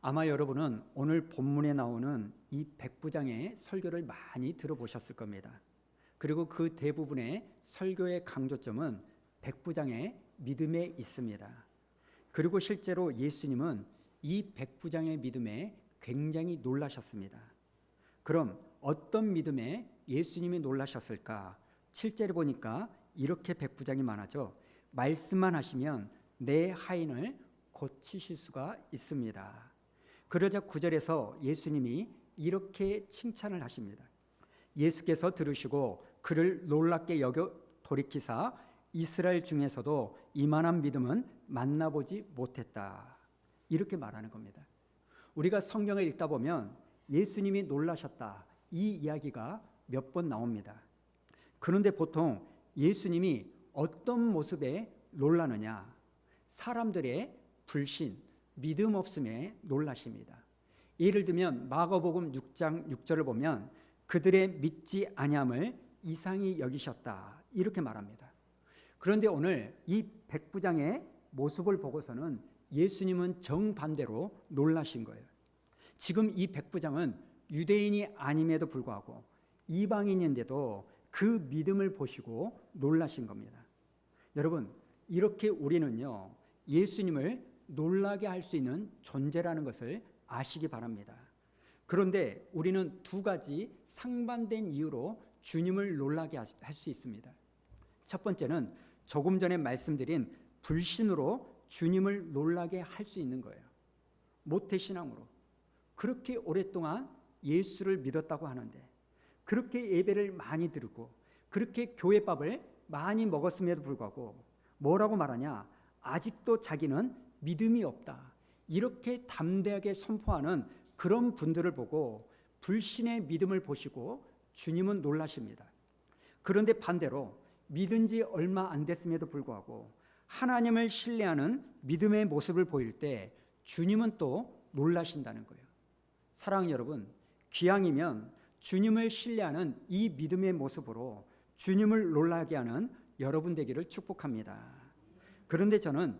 아마 여러분은 오늘 본문에 나오는 이 백부장의 설교를 많이 들어보셨을 겁니다. 그리고 그 대부분의 설교의 강조점은 백부장의 믿음에 있습니다. 그리고 실제로 예수님은 이 백부장의 믿음에 굉장히 놀라셨습니다. 그럼 어떤 믿음에 예수님이 놀라셨을까? 7절에 보니까 이렇게 백부장이 말하죠. 말씀만 하시면 내 하인을 고치실 수가 있습니다. 그러자 9절에서 예수님이 이렇게 칭찬을 하십니다. 예수께서 들으시고 그를 놀랍게 여겨 돌이키사 이스라엘 중에서도 이만한 믿음은 만나보지 못했다. 이렇게 말하는 겁니다. 우리가 성경을 읽다 보면 예수님이 놀라셨다. 이 이야기가 몇 번 나옵니다. 그런데 보통 예수님이 어떤 모습에 놀라느냐? 사람들의 불신, 믿음 없음에 놀라십니다. 예를 들면 마가복음 6장 6절을 보면 그들의 믿지 아니함을 이상히 여기셨다. 이렇게 말합니다. 그런데 오늘 이 백부장의 모습을 보고서는 예수님은 정반대로 놀라신 거예요. 지금 이 백부장은 유대인이 아님에도 불구하고 이방인인데도 그 믿음을 보시고 놀라신 겁니다. 여러분, 이렇게 우리는요, 예수님을 놀라게 할 수 있는 존재라는 것을 아시기 바랍니다. 그런데 우리는 두 가지 상반된 이유로 주님을 놀라게 할 수 있습니다. 첫 번째는 조금 전에 말씀드린 불신으로 주님을 놀라게 할 수 있는 거예요. 모태신앙으로. 그렇게 오랫동안 예수를 믿었다고 하는데, 그렇게 예배를 많이 드리고 그렇게 교회밥을 많이 먹었음에도 불구하고 뭐라고 말하냐? 아직도 자기는 믿음이 없다. 이렇게 담대하게 선포하는 그런 분들을 보고 불신의 믿음을 보시고 주님은 놀라십니다. 그런데 반대로 믿은 지 얼마 안 됐음에도 불구하고 하나님을 신뢰하는 믿음의 모습을 보일 때 주님은 또 놀라신다는 거예요. 사랑하는 여러분, 기왕이면 주님을 신뢰하는 이 믿음의 모습으로 주님을 놀라게 하는 여러분 되기를 축복합니다. 그런데 저는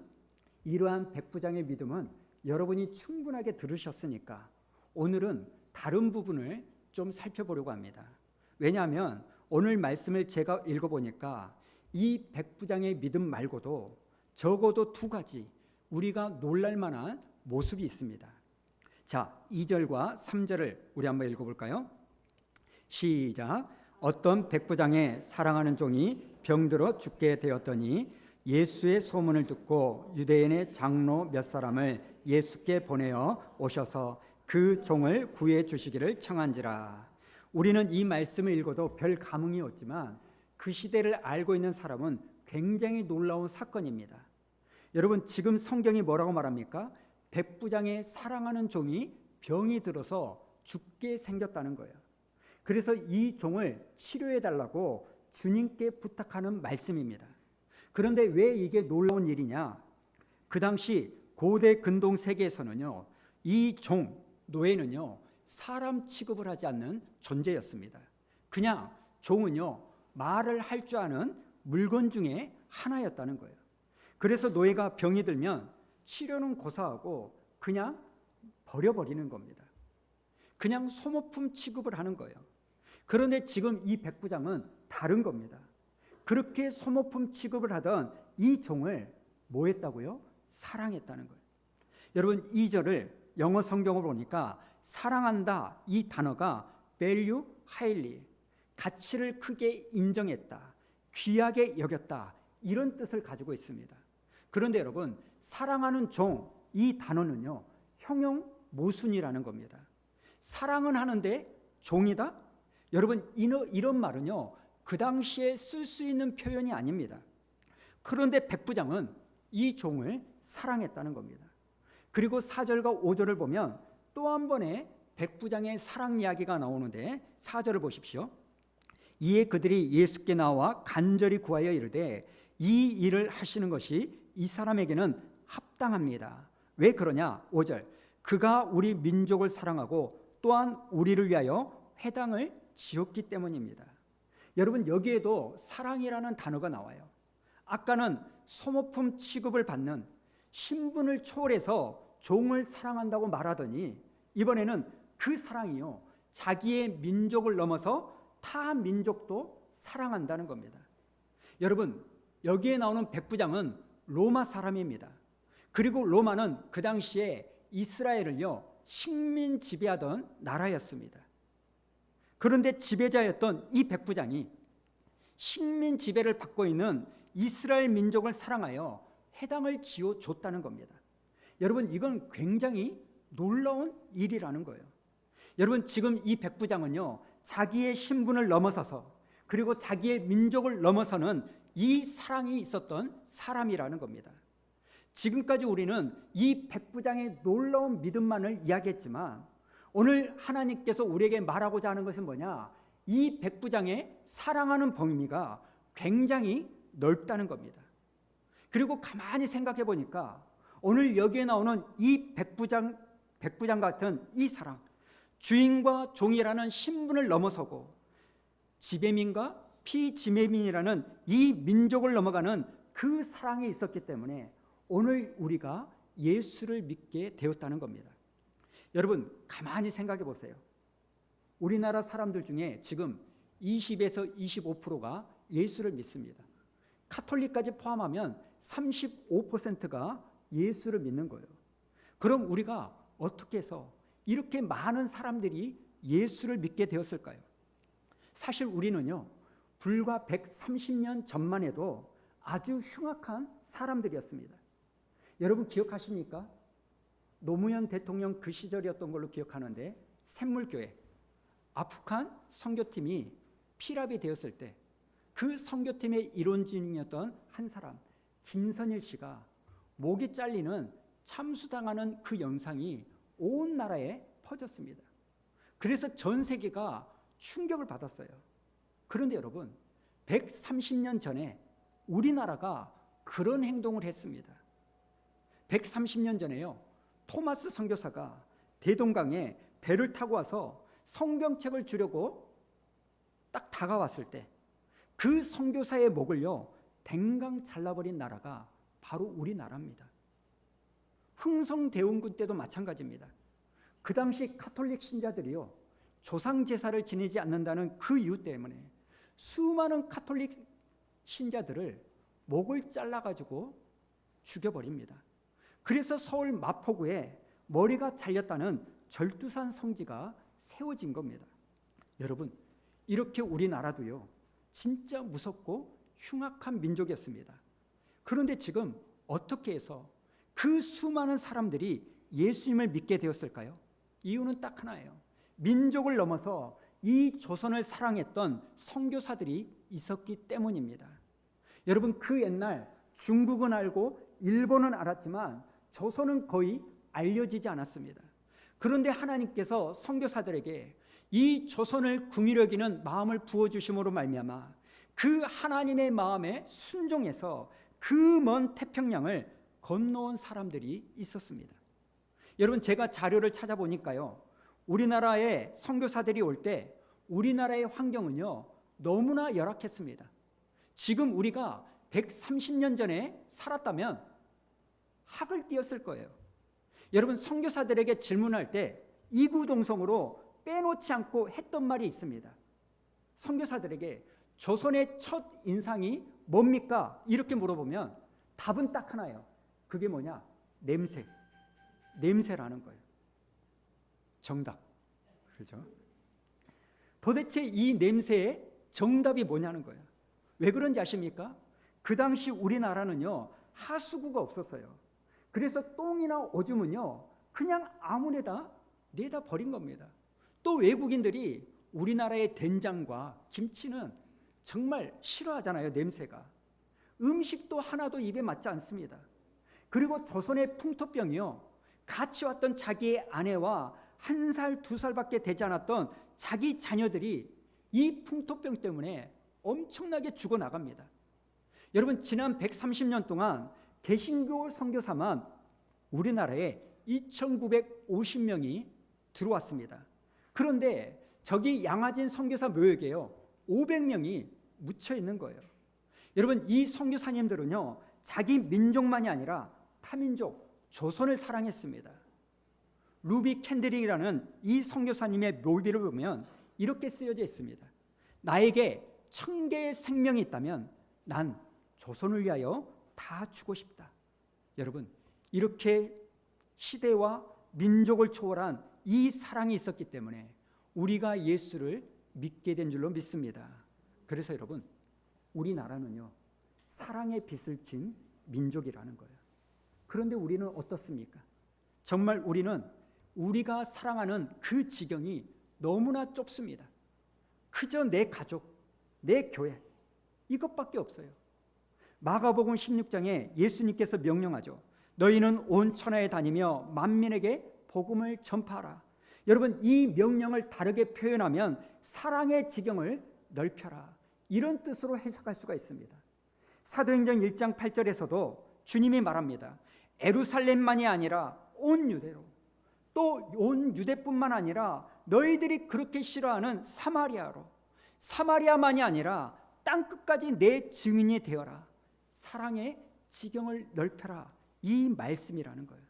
이러한 백부장의 믿음은 여러분이 충분하게 들으셨으니까 오늘은 다른 부분을 좀 살펴보려고 합니다. 왜냐하면 오늘 말씀을 제가 읽어보니까 이 백부장의 믿음 말고도 적어도 두 가지 우리가 놀랄 만한 모습이 있습니다. 자, 2절과 3절을 우리 한번 읽어볼까요? 시작. 어떤 백부장의 사랑하는 종이 병들어 죽게 되었더니 예수의 소문을 듣고 유대인의 장로 몇 사람을 예수께 보내어 오셔서 그 종을 구해 주시기를 청한지라. 우리는 이 말씀을 읽어도 별 감흥이 없지만 그 시대를 알고 있는 사람은 굉장히 놀라운 사건입니다. 여러분, 지금 성경이 뭐라고 말합니까? 백부장의 사랑하는 종이 병이 들어서 죽게 생겼다는 거예요. 그래서 이 종을 치료해 달라고 주님께 부탁하는 말씀입니다. 그런데 왜 이게 놀라운 일이냐? 그 당시 고대 근동 세계에서는요, 이 종, 노예는요, 사람 취급을 하지 않는 존재였습니다. 그냥 종은요, 말을 할 줄 아는 물건 중에 하나였다는 거예요. 그래서 노예가 병이 들면 치료는 고사하고 그냥 버려버리는 겁니다. 그냥 소모품 취급을 하는 거예요. 그런데 지금 이 백부장은 다른 겁니다. 그렇게 소모품 취급을 하던 이 종을 뭐 했다고요? 사랑했다는 거예요. 여러분, 2절을 영어 성경을 보니까 사랑한다, 이 단어가 value highly, 가치를 크게 인정했다, 귀하게 여겼다, 이런 뜻을 가지고 있습니다. 그런데 여러분, 사랑하는 종, 이 단어는요, 형용 모순이라는 겁니다. 사랑은 하는데 종이다? 여러분, 이런 말은요, 그 당시에 쓸 수 있는 표현이 아닙니다. 그런데 백부장은 이 종을 사랑했다는 겁니다. 그리고 4절과 5절을 보면 또 한 번의 백부장의 사랑 이야기가 나오는데 4절을 보십시오. 이에 그들이 예수께 나와 간절히 구하여 이르되 이 일을 하시는 것이 이 사람에게는 합당합니다. 왜 그러냐? 5절. 그가 우리 민족을 사랑하고 또한 우리를 위하여 회당을 지었기 때문입니다. 여러분, 여기에도 사랑이라는 단어가 나와요. 아까는 소모품 취급을 받는 신분을 초월해서 종을 사랑한다고 말하더니 이번에는 그 사랑이요, 자기의 민족을 넘어서 타 민족도 사랑한다는 겁니다. 여러분, 여기에 나오는 백부장은 로마 사람입니다. 그리고 로마는 그 당시에 이스라엘을요, 식민 지배하던 나라였습니다. 그런데 지배자였던 이 백부장이 식민 지배를 받고 있는 이스라엘 민족을 사랑하여 회당을 지어줬다는 겁니다. 여러분, 이건 굉장히 놀라운 일이라는 거예요. 여러분, 지금 이 백부장은요, 자기의 신분을 넘어서서 그리고 자기의 민족을 넘어서는 이 사랑이 있었던 사람이라는 겁니다. 지금까지 우리는 이 백부장의 놀라운 믿음만을 이야기했지만 오늘 하나님께서 우리에게 말하고자 하는 것은 뭐냐? 이 백부장의 사랑하는 범위가 굉장히 넓다는 겁니다. 그리고 가만히 생각해 보니까 오늘 여기에 나오는 이 백부장 같은 이 사랑, 주인과 종이라는 신분을 넘어서고 지배민과 피지배민이라는 이 민족을 넘어가는 그 사랑이 있었기 때문에 오늘 우리가 예수를 믿게 되었다는 겁니다. 여러분, 가만히 생각해 보세요. 우리나라 사람들 중에 지금 20에서 25%가 예수를 믿습니다. 카톨릭까지 포함하면 35%가 예수를 믿는 거예요. 그럼 우리가 어떻게 해서 이렇게 많은 사람들이 예수를 믿게 되었을까요? 사실 우리는요, 불과 130년 전만 해도 아주 흉악한 사람들이었습니다. 여러분 기억하십니까? 노무현 대통령 그 시절이었던 걸로 기억하는데 샘물교회 아프간 선교팀이 피랍이 되었을 때 그 선교팀의 일원진이었던 한 사람 김선일 씨가 목이 잘리는 참수당하는 그 영상이 온 나라에 퍼졌습니다. 그래서 전 세계가 충격을 받았어요. 그런데 여러분, 130년 전에 우리나라가 그런 행동을 했습니다. 130년 전에요, 토마스 선교사가 대동강에 배를 타고 와서 성경책을 주려고 딱 다가왔을 때 그 선교사의 목을요, 댕강 잘라버린 나라가 바로 우리나라입니다. 흥성대원군 때도 마찬가지입니다. 그 당시 카톨릭 신자들이요, 조상 제사를 지내지 않는다는 그 이유 때문에 수많은 카톨릭 신자들을 목을 잘라가지고 죽여버립니다. 그래서 서울 마포구에 머리가 잘렸다는 절두산 성지가 세워진 겁니다. 여러분, 이렇게 우리나라도요, 진짜 무섭고 흉악한 민족이었습니다. 그런데 지금 어떻게 해서 그 수많은 사람들이 예수님을 믿게 되었을까요? 이유는 딱 하나예요. 민족을 넘어서 이 조선을 사랑했던 선교사들이 있었기 때문입니다. 여러분, 그 옛날 중국은 알고 일본은 알았지만 조선은 거의 알려지지 않았습니다. 그런데 하나님께서 선교사들에게 이 조선을 긍휼히 여기는 마음을 부어주심으로 말미암아 그 하나님의 마음에 순종해서 그 먼 태평양을 건너온 사람들이 있었습니다. 여러분, 제가 자료를 찾아보니까요, 우리나라에 선교사들이 올 때 우리나라의 환경은요, 너무나 열악했습니다. 지금 우리가 130년 전에 살았다면 학을 띄었을 거예요. 여러분, 선교사들에게 질문할 때 이구동성으로 빼놓지 않고 했던 말이 있습니다. 선교사들에게 조선의 첫 인상이 뭡니까? 이렇게 물어보면 답은 딱 하나예요. 그게 뭐냐? 냄새라는 거예요. 정답. 그렇죠? 도대체 이 냄새의 정답이 뭐냐는 거예요. 왜 그런지 아십니까? 그 당시 우리나라는요, 하수구가 없었어요. 그래서 똥이나 오줌은요, 그냥 아무데나 내다 버린 겁니다. 또 외국인들이 우리나라의 된장과 김치는 정말 싫어하잖아요, 냄새가. 음식도 하나도 입에 맞지 않습니다. 그리고 조선의 풍토병이요, 같이 왔던 자기의 아내와 1살, 2살밖에 되지 않았던 자기 자녀들이 이 풍토병 때문에 엄청나게 죽어나갑니다. 여러분, 지난 130년 동안 개신교 선교사만 우리나라에 2,950명이 들어왔습니다. 그런데 저기 양화진 선교사 묘역에요, 500명이 묻혀 있는 거예요. 여러분, 이 선교사님들은요, 자기 민족만이 아니라 타민족, 조선을 사랑했습니다. 루비 캔드릭이라는 이 선교사님의 묘비를 보면 이렇게 쓰여져 있습니다. 나에게 1000개의 생명이 있다면 난 조선을 위하여 다 주고 싶다. 여러분, 이렇게 시대와 민족을 초월한 이 사랑이 있었기 때문에 우리가 예수를 믿게 된 줄로 믿습니다. 그래서 여러분, 우리나라는요, 사랑의 빛을 띤 민족이라는 거예요. 그런데 우리는 어떻습니까? 정말 우리는 우리가 사랑하는 그 지경이 너무나 좁습니다. 그저 내 가족, 내 교회, 이것밖에 없어요. 마가복음 16장에 예수님께서 명령하죠. 너희는 온 천하에 다니며 만민에게 복음을 전파하라. 여러분, 이 명령을 다르게 표현하면 사랑의 지경을 넓혀라, 이런 뜻으로 해석할 수가 있습니다. 사도행전 1장 8절에서도 주님이 말합니다. 예루살렘만이 아니라 온 유대로, 또 온 유대뿐만 아니라 너희들이 그렇게 싫어하는 사마리아로, 사마리아만이 아니라 땅끝까지 내 증인이 되어라. 사랑의 지경을 넓혀라, 이 말씀이라는 거예요.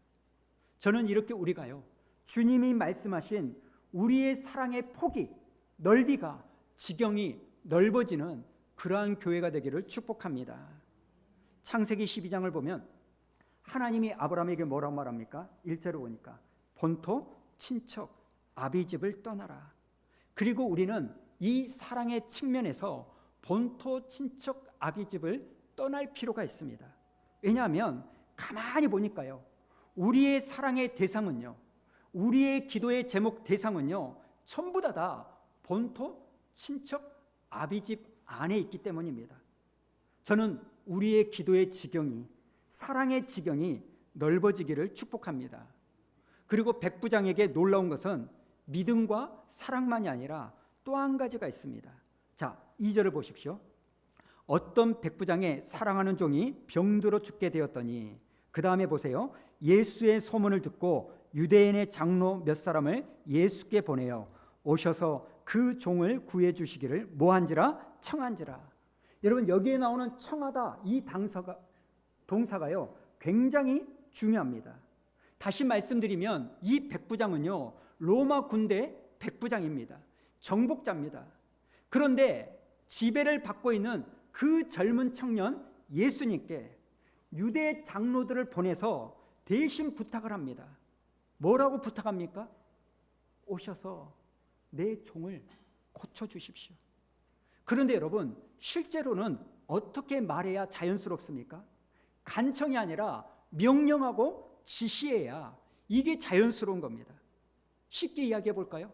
저는 이렇게 우리가요, 주님이 말씀하신 우리의 사랑의 폭이, 넓이가, 지경이 넓어지는 그러한 교회가 되기를 축복합니다. 창세기 12장을 보면 하나님이 아브라함에게 뭐라고 말합니까? 1절을 보니까 본토, 친척, 아비집을 떠나라. 그리고 우리는 이 사랑의 측면에서 본토, 친척, 아비집을 떠날 필요가 있습니다. 왜냐하면 가만히 보니까요, 우리의 사랑의 대상은요, 우리의 기도의 제목 대상은요, 전부 다 본토, 친척, 아비집 안에 있기 때문입니다. 저는 우리의 기도의 지경이, 사랑의 지경이 넓어지기를 축복합니다. 그리고 백부장에게 놀라운 것은 믿음과 사랑만이 아니라 또 한 가지가 있습니다. 자, 2절을 보십시오. 어떤 백부장의 사랑하는 종이 병들어 죽게 되었더니, 그 다음에 보세요. 예수의 소문을 듣고 유대인의 장로 몇 사람을 예수께 보내어 오셔서 그 종을 구해 주시기를 뭐한지라? 청한지라. 여러분, 여기에 나오는 청하다, 이 동사가요, 굉장히 중요합니다. 다시 말씀드리면 이 백부장은요, 로마 군대 백부장입니다. 정복자입니다. 그런데 지배를 받고 있는 그 젊은 청년 예수님께 유대 장로들을 보내서 대신 부탁을 합니다. 뭐라고 부탁합니까? 오셔서 내 종을 고쳐주십시오. 그런데 여러분, 실제로는 어떻게 말해야 자연스럽습니까? 간청이 아니라 명령하고 지시해야 이게 자연스러운 겁니다. 쉽게 이야기해 볼까요?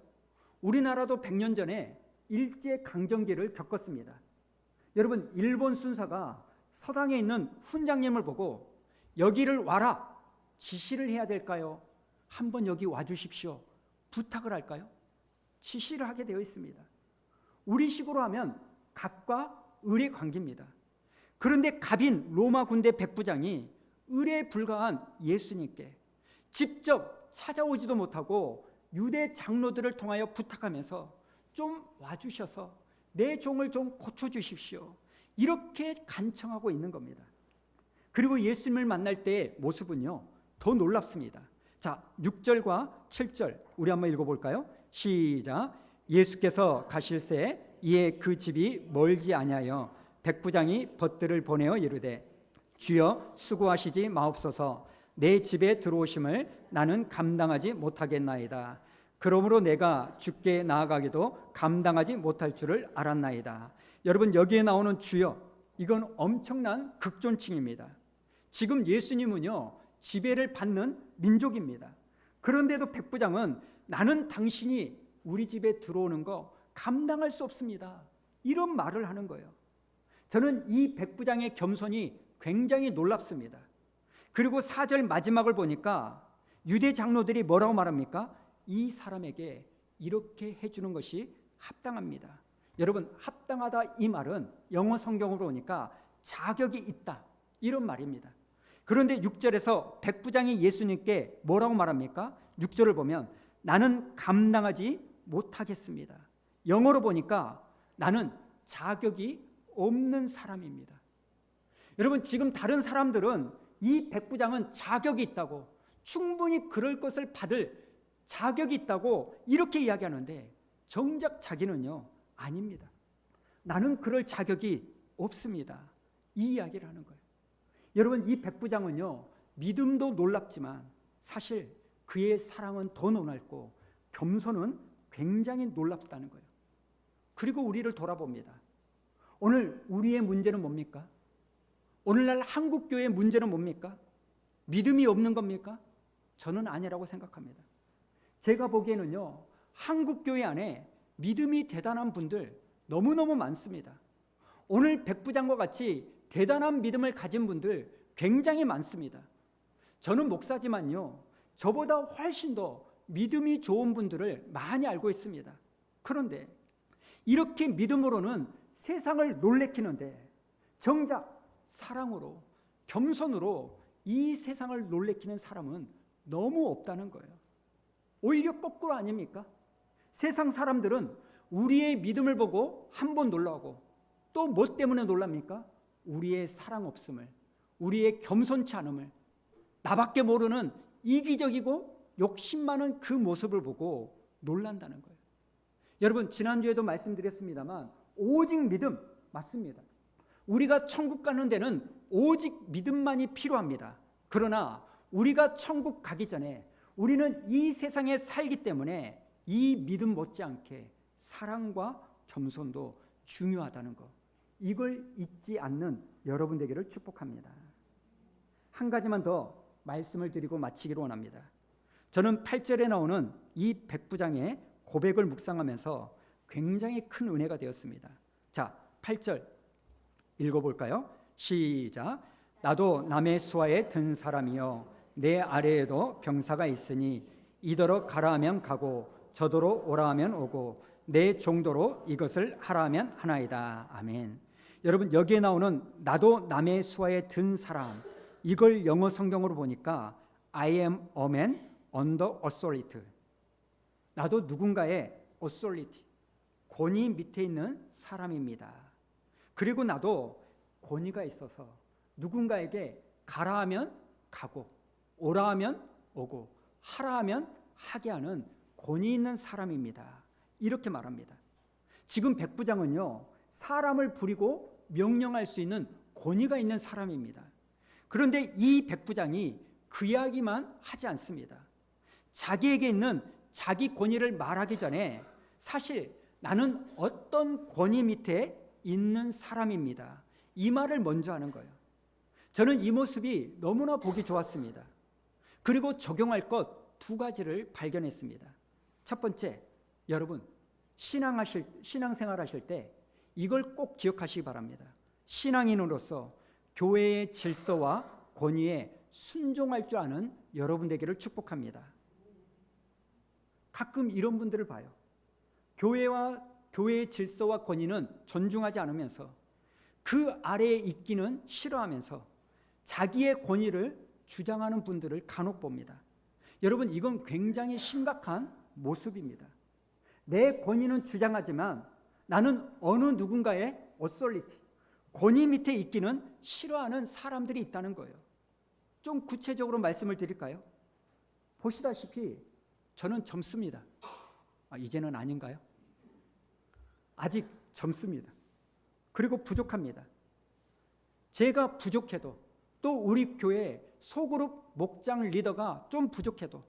우리나라도 100년 전에 일제강점기를 겪었습니다. 여러분, 일본 순사가 서당에 있는 훈장님을 보고 여기를 와라, 지시를 해야 될까요? 한번 여기 와주십시오, 부탁을 할까요? 지시를 하게 되어 있습니다. 우리식으로 하면 갑과 을의 관계입니다. 그런데 갑인 로마 군대 백부장이 을에 불과한 예수님께 직접 찾아오지도 못하고 유대 장로들을 통하여 부탁하면서 좀 와주셔서 내 종을 좀 고쳐주십시오, 이렇게 간청하고 있는 겁니다. 그리고 예수님을 만날 때의 모습은요, 더 놀랍습니다. 자, 6절과 7절 우리 한번 읽어볼까요? 시작. 예수께서 가실새 이에 그 집이 멀지 아니하여 백부장이 벗들을 보내어 이르되 주여 수고하시지 마옵소서, 내 집에 들어오심을 나는 감당하지 못하겠나이다. 그러므로 내가 주께 나아가기도 감당하지 못할 줄을 알았나이다. 여러분, 여기에 나오는 주여, 이건 엄청난 극존칭입니다. 지금 예수님은요, 지배를 받는 민족입니다. 그런데도 백부장은 나는 당신이 우리 집에 들어오는 거 감당할 수 없습니다, 이런 말을 하는 거예요. 저는 이 백부장의 겸손이 굉장히 놀랍습니다. 그리고 4절 마지막을 보니까 유대 장로들이 뭐라고 말합니까? 이 사람에게 이렇게 해주는 것이 합당합니다. 여러분, 합당하다, 이 말은 영어 성경으로 보니까 자격이 있다, 이런 말입니다. 그런데 6절에서 백부장이 예수님께 뭐라고 말합니까? 6절을 보면 나는 감당하지 못하겠습니다. 영어로 보니까 나는 자격이 없는 사람입니다. 여러분, 지금 다른 사람들은 이 백부장은 자격이 있다고, 충분히 그럴 것을 받을 자격이 있다고 이렇게 이야기하는데 정작 자기는요, 아닙니다. 나는 그럴 자격이 없습니다. 이 이야기를 하는 거예요. 여러분, 이 백부장은요, 믿음도 놀랍지만 사실 그의 사랑은 더 놀랍고 겸손은 굉장히 놀랍다는 거예요. 그리고 우리를 돌아봅니다. 오늘 우리의 문제는 뭡니까? 오늘날 한국교회의 문제는 뭡니까? 믿음이 없는 겁니까? 저는 아니라고 생각합니다. 제가 보기에는요, 한국교회 안에 믿음이 대단한 분들 너무너무 많습니다. 오늘 백부장과 같이 대단한 믿음을 가진 분들 굉장히 많습니다. 저는 목사지만요, 저보다 훨씬 더 믿음이 좋은 분들을 많이 알고 있습니다. 그런데 이렇게 믿음으로는 세상을 놀래키는데 정작 사랑으로, 겸손으로 이 세상을 놀래키는 사람은 너무 없다는 거예요. 오히려 거꾸로 아닙니까? 세상 사람들은 우리의 믿음을 보고 한 번 놀라고 또 뭐 때문에 놀랍니까? 우리의 사랑 없음을, 우리의 겸손치 않음을, 나밖에 모르는 이기적이고 욕심 많은 그 모습을 보고 놀란다는 거예요. 여러분, 지난주에도 말씀드렸습니다만 오직 믿음 맞습니다. 우리가 천국 가는 데는 오직 믿음만이 필요합니다. 그러나 우리가 천국 가기 전에 우리는 이 세상에 살기 때문에 이 믿음 못지않게 사랑과 겸손도 중요하다는 것, 이걸 잊지 않는 여러분 되기를 축복합니다. 한 가지만 더 말씀을 드리고 마치기를 원합니다. 저는 8절에 나오는 이 백부장의 고백을 묵상하면서 굉장히 큰 은혜가 되었습니다. 자, 8절 읽어볼까요? 시작. 나도 남의 수하에 든 사람이여 내 아래에도 병사가 있으니 이더러 가라 하면 가고 저더러 오라 하면 오고 내 정도로 이것을 하라 하면 하나이다. 아멘. 여러분, 여기에 나오는 나도 남의 수하에 든 사람, 이걸 영어 성경으로 보니까 I am a man under authority. 나도 누군가의 authority, 권위 밑에 있는 사람입니다. 그리고 나도 권위가 있어서 누군가에게 가라 하면 가고 오라 하면 오고 하라 하면 하게 하는 권위 있는 사람입니다. 이렇게 말합니다. 지금 백부장은요, 사람을 부리고 명령할 수 있는 권위가 있는 사람입니다. 그런데 이 백부장이 그 이야기만 하지 않습니다. 자기에게 있는 자기 권위를 말하기 전에 사실 나는 어떤 권위 밑에 있는 사람입니다, 이 말을 먼저 하는 거예요. 저는 이 모습이 너무나 보기 좋았습니다. 그리고 적용할 것 두 가지를 발견했습니다. 첫 번째, 여러분 신앙생활 하실 때 이걸 꼭 기억하시기 바랍니다. 신앙인으로서 교회의 질서와 권위에 순종할 줄 아는 여러분 되기를 축복합니다. 가끔 이런 분들을 봐요. 교회의 질서와 권위는 존중하지 않으면서 그 아래에 있기는 싫어하면서 자기의 권위를 주장하는 분들을 간혹 봅니다. 여러분, 이건 굉장히 심각한 모습입니다. 내 권위는 주장하지만 나는 어느 누군가의 authority, 권위 밑에 있기는 싫어하는 사람들이 있다는 거예요. 좀 구체적으로 말씀을 드릴까요? 보시다시피 저는 젊습니다. 이제는 아닌가요? 아직 젊습니다. 그리고 부족합니다. 제가 부족해도 또 우리 교회 소그룹 목장 리더가 좀 부족해도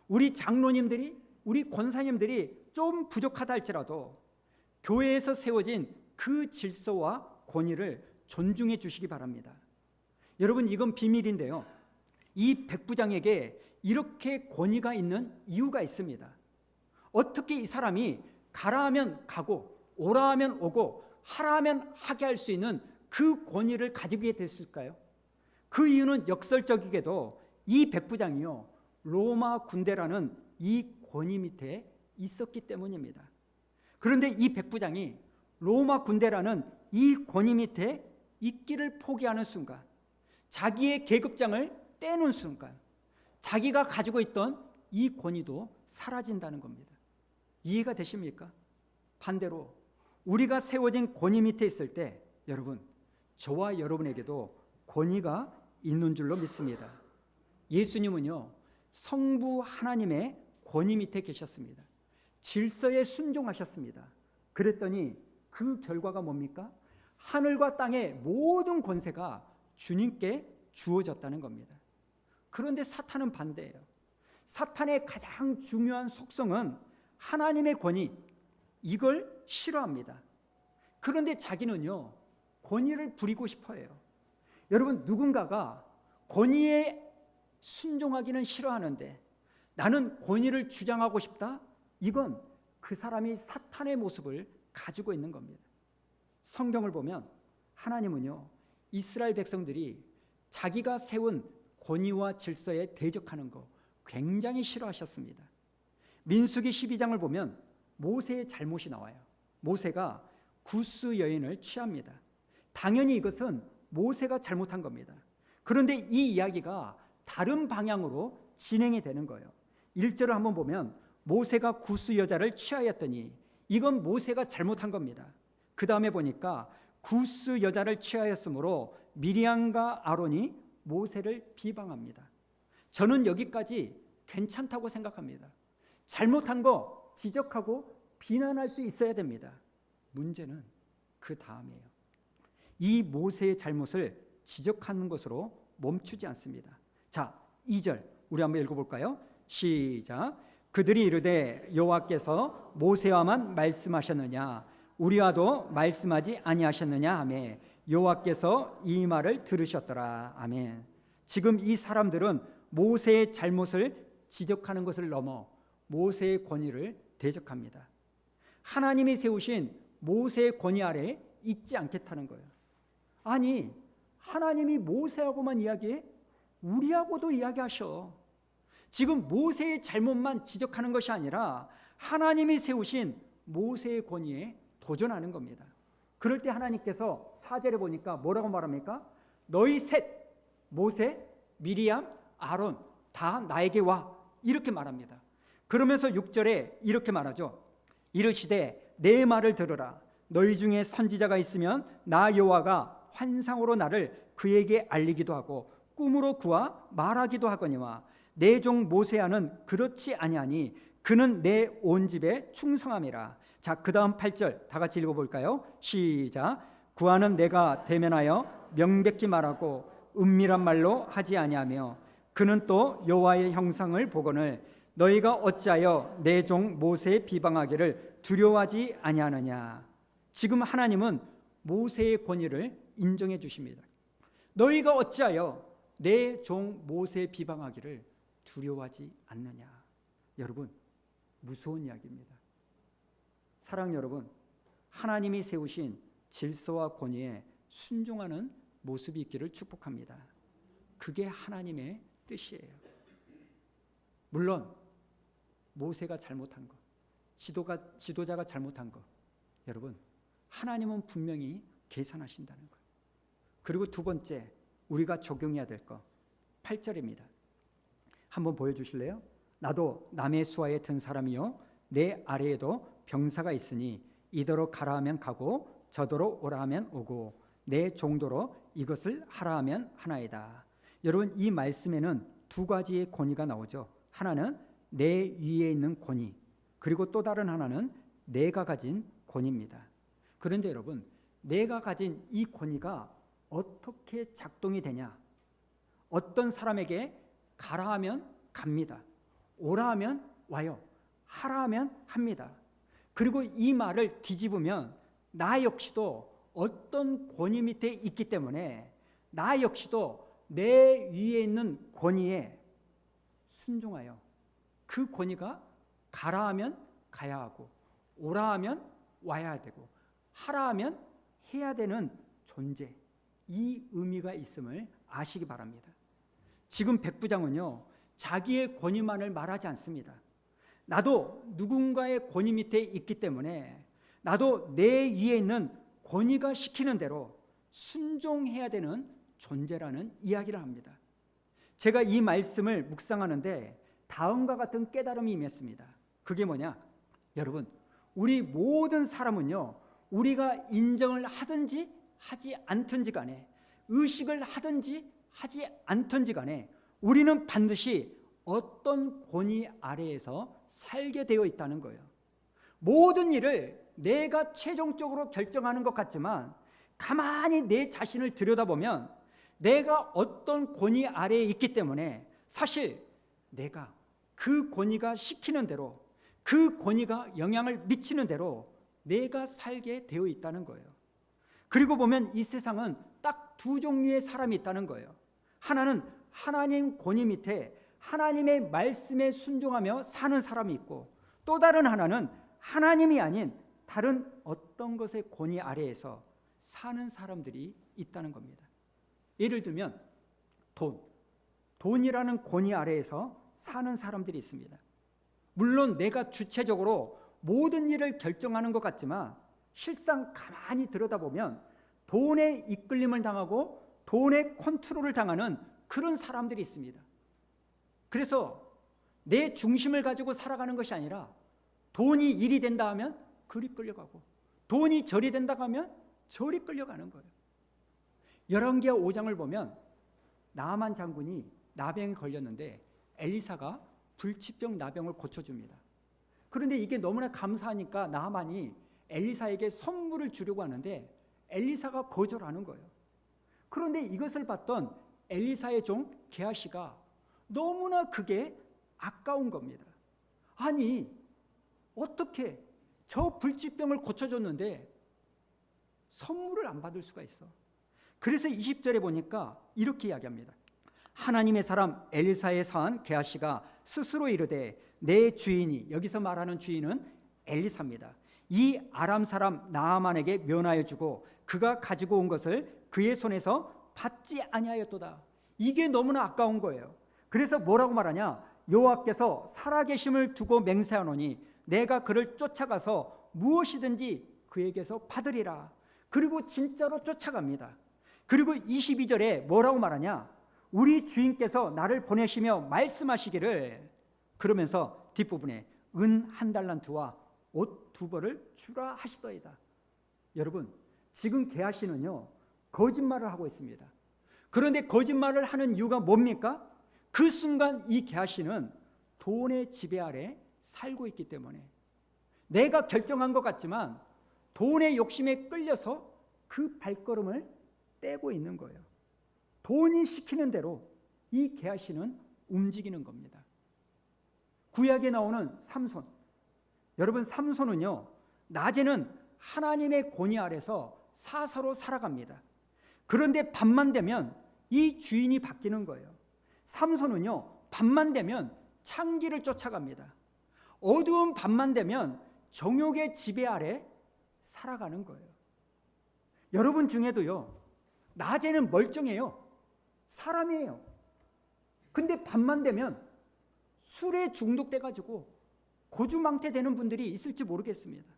우리 장로님들이, 우리 권사님들이 좀 부족하다 할지라도 교회에서 세워진 그 질서와 권위를 존중해 주시기 바랍니다. 여러분, 이건 비밀인데요, 이 백부장에게 이렇게 권위가 있는 이유가 있습니다. 어떻게 이 사람이 가라 하면 가고 오라 하면 오고 하라 하면 하게 할 수 있는 그 권위를 가지게 됐을까요? 그 이유는 역설적이게도 이 백부장이요, 로마 군대라는 이 권위 밑에 있었기 때문입니다. 그런데 이 백부장이 로마 군대라는 이 권위 밑에 있기를 포기하는 순간, 자기의 계급장을 떼는 순간 자기가 가지고 있던 이 권위도 사라진다는 겁니다. 이해가 되십니까? 반대로 우리가 세워진 권위 밑에 있을 때 여러분, 저와 여러분에게도 권위가 있는 줄로 믿습니다. 예수님은요, 성부 하나님의 권위 밑에 계셨습니다. 질서에 순종하셨습니다. 그랬더니 그 결과가 뭡니까? 하늘과 땅의 모든 권세가 주님께 주어졌다는 겁니다. 그런데 사탄은 반대예요. 사탄의 가장 중요한 속성은 하나님의 권위, 이걸 싫어합니다. 그런데 자기는요, 권위를 부리고 싶어 해요. 여러분, 누군가가 권위에 순종하기는 싫어하는데 나는 권위를 주장하고 싶다? 이건 그 사람이 사탄의 모습을 가지고 있는 겁니다. 성경을 보면 하나님은요, 이스라엘 백성들이 자기가 세운 권위와 질서에 대적하는 거 굉장히 싫어하셨습니다. 민수기 12장을 보면 모세의 잘못이 나와요. 모세가 구스 여인을 취합니다. 당연히 이것은 모세가 잘못한 겁니다. 그런데 이 이야기가 다른 방향으로 진행이 되는 거예요. 1절을 한번 보면 모세가 구스 여자를 취하였더니 이건 모세가 잘못한 겁니다. 그 다음에 보니까 구스 여자를 취하였으므로 미리암과 아론이 모세를 비방합니다. 저는 여기까지 괜찮다고 생각합니다. 잘못한 거 지적하고 비난할 수 있어야 됩니다. 문제는 그 다음이에요. 이 모세의 잘못을 지적하는 것으로 멈추지 않습니다. 자, 2절 우리 한번 읽어볼까요? 시작. 그들이 이르되 여호와께서 모세와만 말씀하셨느냐 우리와도 말씀하지 아니하셨느냐 하매 여호와께서 이 말을 들으셨더라. 아멘. 지금 이 사람들은 모세의 잘못을 지적하는 것을 넘어 모세의 권위를 대적합니다. 하나님이 세우신 모세의 권위 아래 있지 않겠다는 거예요. 아니, 하나님이 모세하고만 이야기해? 우리하고도 이야기하셔. 지금 모세의 잘못만 지적하는 것이 아니라 하나님이 세우신 모세의 권위에 도전하는 겁니다. 그럴 때 하나님께서 4절에 보니까 뭐라고 말합니까? 너희 셋, 모세, 미리암, 아론 다 나에게 와, 이렇게 말합니다. 그러면서 6절에 이렇게 말하죠. 이르시되 내 말을 들으라. 너희 중에 선지자가 있으면 나 여호와가 환상으로 나를 그에게 알리기도 하고 꿈으로 그와 말하기도 하거니와 내 종 모세야는 그렇지 아니하니 그는 내 온 집에 충성함이라. 자, 그 다음 8절 다 같이 읽어볼까요? 시작. 구하는 내가 대면하여 명백히 말하고 은밀한 말로 하지 아니하며 그는 또 여호와의 형상을 보거늘 너희가 어찌하여 내 종 모세의 비방하기를 두려워하지 아니하느냐. 지금 하나님은 모세의 권위를 인정해 주십니다. 너희가 어찌하여 내 종 모세의 비방하기를 두려워하지 않느냐. 여러분, 무서운 이야기입니다. 사랑 여러분, 하나님이 세우신 질서와 권위에 순종하는 모습이 있기를 축복합니다. 그게 하나님의 뜻이에요. 물론 모세가 잘못한 것, 지도자가 잘못한 것, 여러분, 하나님은 분명히 계산하신다는 거예요. 그리고 두 번째, 우리가 적용해야 될 것, 8절입니다. 한번 보여주실래요? 나도 남의 수하에 든 사람이요 내 아래에도 병사가 있으니 이더러 가라 하면 가고 저더러 오라 하면 오고 내 정도로 이것을 하라 하면 하나이다. 여러분, 이 말씀에는 두 가지의 권위가 나오죠. 하나는 내 위에 있는 권위, 그리고 또 다른 하나는 내가 가진 권위입니다. 그런데 여러분, 내가 가진 이 권위가 어떻게 작동이 되냐? 어떤 사람에게 가라 하면 갑니다. 오라 하면 와요. 하라 하면 합니다. 그리고 이 말을 뒤집으면 나 역시도 어떤 권위 밑에 있기 때문에 나 역시도 내 위에 있는 권위에 순종하여 그 권위가 가라 하면 가야 하고 오라 하면 와야 되고 하라 하면 해야 되는 존재, 이 의미가 있음을 아시기 바랍니다. 지금 백부장은요, 자기의 권위만을 말하지 않습니다. 나도 누군가의 권위 밑에 있기 때문에 나도 내 위에 있는 권위가 시키는 대로 순종해야 되는 존재라는 이야기를 합니다. 제가 이 말씀을 묵상하는데 다음과 같은 깨달음이 임했습니다. 그게 뭐냐? 여러분, 우리 모든 사람은요, 우리가 인정을 하든지 하지 않든지 간에, 의식을 하든지 하지 않든지 간에 우리는 반드시 어떤 권위 아래에서 살게 되어 있다는 거예요. 모든 일을 내가 최종적으로 결정하는 것 같지만 가만히 내 자신을 들여다보면 내가 어떤 권위 아래에 있기 때문에 사실 내가 그 권위가 시키는 대로, 그 권위가 영향을 미치는 대로 내가 살게 되어 있다는 거예요. 그리고 보면 이 세상은 딱 두 종류의 사람이 있다는 거예요. 하나는 하나님 권위 밑에 하나님의 말씀에 순종하며 사는 사람이 있고, 또 다른 하나는 하나님이 아닌 다른 어떤 것의 권위 아래에서 사는 사람들이 있다는 겁니다. 예를 들면 돈이라는 권위 아래에서 사는 사람들이 있습니다. 물론 내가 주체적으로 모든 일을 결정하는 것 같지만 실상 가만히 들여다보면 돈에 이끌림을 당하고 돈의 컨트롤을 당하는 그런 사람들이 있습니다. 그래서 내 중심을 가지고 살아가는 것이 아니라 돈이 일이 된다 하면 그리 끌려가고, 돈이 절이 된다 하면 저리 끌려가는 거예요. 열왕기하 5장을 보면 나아만 장군이 나병에 걸렸는데 엘리사가 불치병 나병을 고쳐줍니다. 그런데 이게 너무나 감사하니까 나아만이 엘리사에게 선물을 주려고 하는데 엘리사가 거절하는 거예요. 그런데 이것을 봤던 엘리사의 종 게하시가 너무나 그게 아까운 겁니다. 아니, 어떻게 저 불치병을 고쳐줬는데 선물을 안 받을 수가 있어? 그래서 20절에 보니까 이렇게 이야기합니다. 하나님의 사람 엘리사의 사한 게하시가 스스로 이르되 내 주인이, 여기서 말하는 주인은 엘리사입니다, 이 아람 사람 나아만에게 면하여 주고 그가 가지고 온 것을 그의 손에서 받지 아니하였도다. 이게 너무나 아까운 거예요. 그래서 뭐라고 말하냐? 여호와께서 살아계심을 두고 맹세하노니 내가 그를 쫓아가서 무엇이든지 그에게서 받으리라. 그리고 진짜로 쫓아갑니다. 그리고 22절에 뭐라고 말하냐? 우리 주인께서 나를 보내시며 말씀하시기를, 그러면서 뒷부분에 은 1달란트와 옷 2벌을 주라 하시더이다. 여러분, 지금 게하시는요 거짓말을 하고 있습니다. 그런데 거짓말을 하는 이유가 뭡니까? 그 순간 이 게하시는 돈의 지배 아래 살고 있기 때문에, 내가 결정한 것 같지만 돈의 욕심에 끌려서 그 발걸음을 떼고 있는 거예요. 돈이 시키는 대로 이 게하시는 움직이는 겁니다. 구약에 나오는 삼손, 여러분 삼손은요 낮에는 하나님의 권위 아래서 사사로 살아갑니다. 그런데 밤만 되면 이 주인이 바뀌는 거예요. 삼손은요 밤만 되면 창기를 쫓아갑니다. 어두운 밤만 되면 정욕의 지배 아래 살아가는 거예요. 여러분 중에도요 낮에는 멀쩡해요. 사람이에요. 근데 밤만 되면 술에 중독돼 가지고 고주망태 되는 분들이 있을지 모르겠습니다.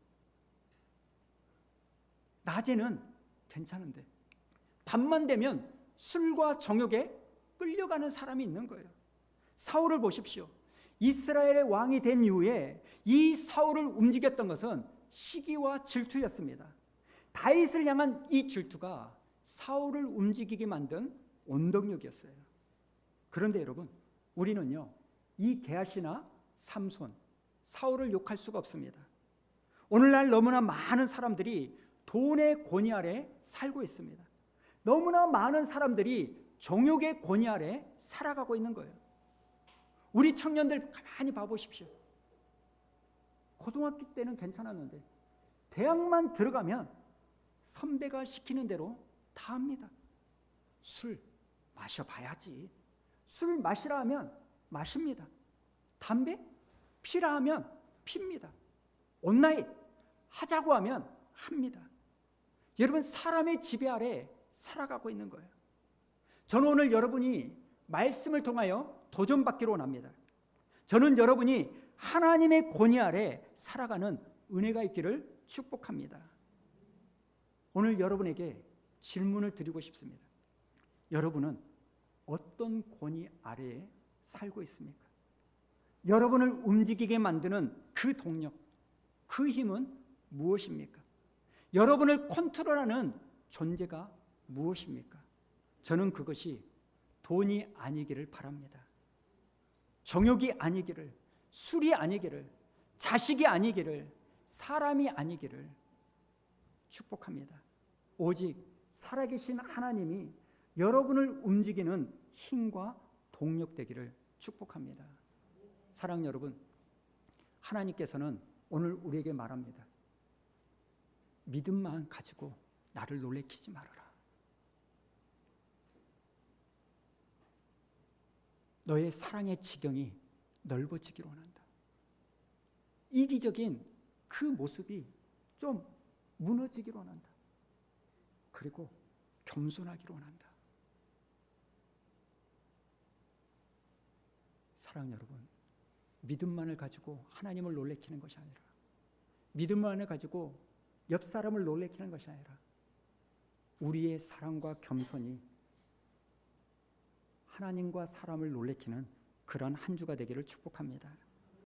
낮에는 괜찮은데 밤만 되면 술과 정욕에 끌려가는 사람이 있는 거예요. 사울을 보십시오. 이스라엘의 왕이 된 이후에 이 사울을 움직였던 것은 시기와 질투였습니다. 다윗을 향한 이 질투가 사울을 움직이게 만든 원동력이었어요. 그런데 여러분, 우리는요 이 게하시나 삼손, 사울을 욕할 수가 없습니다. 오늘날 너무나 많은 사람들이 돈의 권위 아래 살고 있습니다. 너무나 많은 사람들이 정욕의 권위 아래 살아가고 있는 거예요. 우리 청년들 가만히 봐보십시오. 고등학교 때는 괜찮았는데 대학만 들어가면 선배가 시키는 대로 다 합니다. 술 마셔봐야지. 술 마시라 하면 마십니다. 담배 피라 하면 핍니다. 온라인 하자고 하면 합니다. 여러분, 사람의 지배 아래 살아가고 있는 거예요. 저는 오늘 여러분이 말씀을 통하여 도전받기로 원합니다. 저는 여러분이 하나님의 권위 아래 살아가는 은혜가 있기를 축복합니다. 오늘 여러분에게 질문을 드리고 싶습니다. 여러분은 어떤 권위 아래에 살고 있습니까? 여러분을 움직이게 만드는 그 동력, 그 힘은 무엇입니까? 여러분을 컨트롤하는 존재가 무엇입니까? 저는 그것이 돈이 아니기를 바랍니다. 정욕이 아니기를, 술이 아니기를, 자식이 아니기를, 사람이 아니기를 축복합니다. 오직 살아계신 하나님이 여러분을 움직이는 힘과 동력 되기를 축복합니다. 사랑 여러분, 하나님께서는 오늘 우리에게 말합니다. 믿음만 가지고 나를 놀래키지 말아라. 너의 사랑의 지경이 넓어지기를 원한다. 이기적인 그 모습이 좀 무너지기를 원한다. 그리고 겸손하기를 원한다. 사랑 여러분, 믿음만을 가지고 하나님을 놀래키는 것이 아니라, 믿음만을 가지고 옆 사람을 놀래키는 것이 아니라, 우리의 사랑과 겸손이 하나님과 사람을 놀래키는 그런 한 주가 되기를 축복합니다.